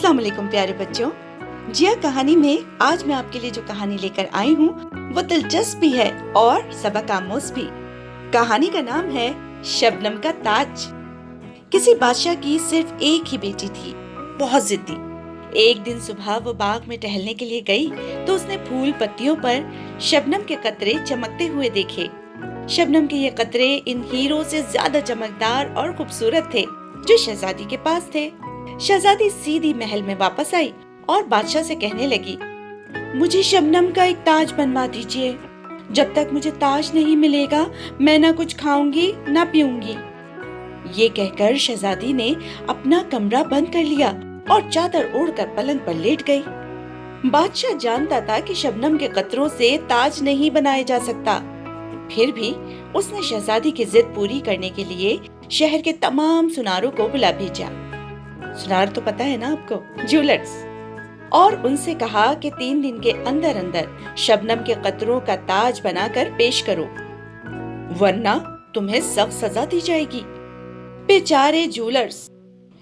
अस्सलाम वालेकुम प्यारे बच्चों। जिया कहानी में आज मैं आपके लिए जो कहानी लेकर आई हूँ वो दिलचस्प भी है और सबक आमोज भी। कहानी का नाम है शबनम का ताज। किसी बादशाह की सिर्फ एक ही बेटी थी, बहुत जिद्दी। एक दिन सुबह वो बाग में टहलने के लिए गई तो उसने फूल पत्तियों पर शबनम के कतरे चमकते हुए देखे। शबनम के ये कतरे इन हीरो से ज्यादा चमकदार और खूबसूरत थे जो शहजादी के पास थे। शहजादी सीधी महल में वापस आई और बादशाह से कहने लगी, मुझे शबनम का एक ताज बनवा दीजिए। जब तक मुझे ताज नहीं मिलेगा मैं ना कुछ खाऊंगी ना पीऊंगी। ये कहकर शहजादी ने अपना कमरा बंद कर लिया और चादर ओढ़कर पलंग पर लेट गई। बादशाह जानता था कि शबनम के कतरों से ताज नहीं बनाया जा सकता, फिर भी उसने शहजादी की जिद पूरी करने के लिए शहर के तमाम सुनारों को बुला भेजा। सुनार तो पता है ना आपको, ज्वेलर्स। और उनसे कहा कि 3 दिन के अंदर अंदर शबनम के कतरों का ताज बनाकर पेश करो, वरना तुम्हें सख्त सजा दी जाएगी। बेचारे ज्वेलर्स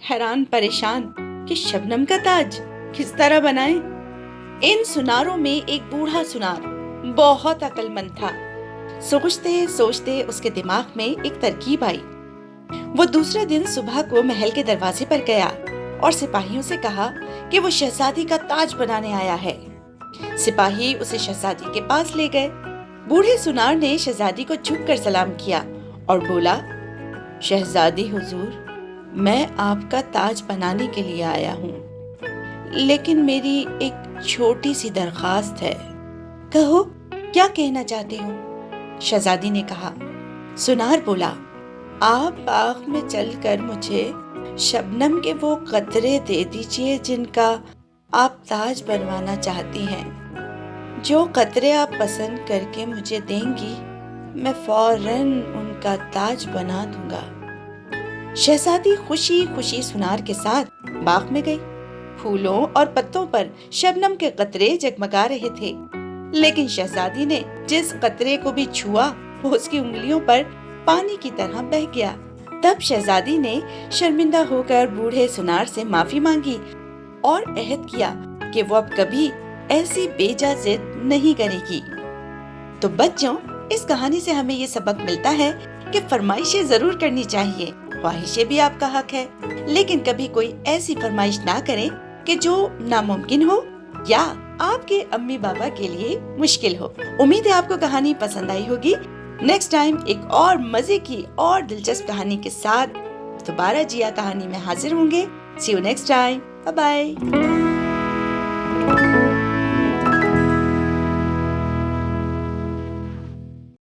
हैरान परेशान कि शबनम का ताज किस तरह बनाएं। इन सुनारों में एक बूढ़ा सुनार बहुत अक्लमंद था। सोचते सोचते उसके दिमाग में एक तरकीब आई। वो दूसरे दिन सुबह को महल के दरवाजे पर गया और सिपाहियों से कहा कि वो शहजादी का ताज बनाने आया है। सिपाही उसे शहजादी के पास ले गए। बूढ़े सुनार ने शहजादी को झुककर सलाम किया और बोला, शहजादी हुजूर, मैं आपका ताज बनाने के लिए आया हूँ, लेकिन मेरी एक छोटी सी दरखास्त है। कहो, क्या कहना चाहते हो? शहजादी ने कहा। सुनार बोला, आप बाग में चलकर मुझे शबनम के वो कतरे दे दीजिए जिनका आप ताज बनवाना चाहती हैं। जो कतरे आप पसंद करके मुझे देंगी मैं फौरन उनका ताज बना दूंगा। शहजादी खुशी खुशी सुनार के साथ बाग में गई। फूलों और पत्तों पर शबनम के कतरे जगमगा रहे थे, लेकिन शहजादी ने जिस कतरे को भी छुआ वो उसकी उंगलियों पर पानी की तरह बह गया। तब शहजादी ने शर्मिंदा होकर बूढ़े सुनार से माफी मांगी और अहद किया कि वो अब कभी ऐसी बेजा जिद नहीं करेगी। तो बच्चों, इस कहानी से हमें ये सबक मिलता है कि फरमाइशें जरूर करनी चाहिए। ख्वाहिशें भी आपका हक है, लेकिन कभी कोई ऐसी फरमाइश ना करें कि जो नामुमकिन हो या आपके अम्मी बाबा के लिए मुश्किल हो। उम्मीद है आपको कहानी पसंद आई होगी। नेक्स्ट टाइम एक और मजे की और दिलचस्प कहानी के साथ दोबारा जिया कहानी में हाजिर होंगे। See you next time. Bye bye.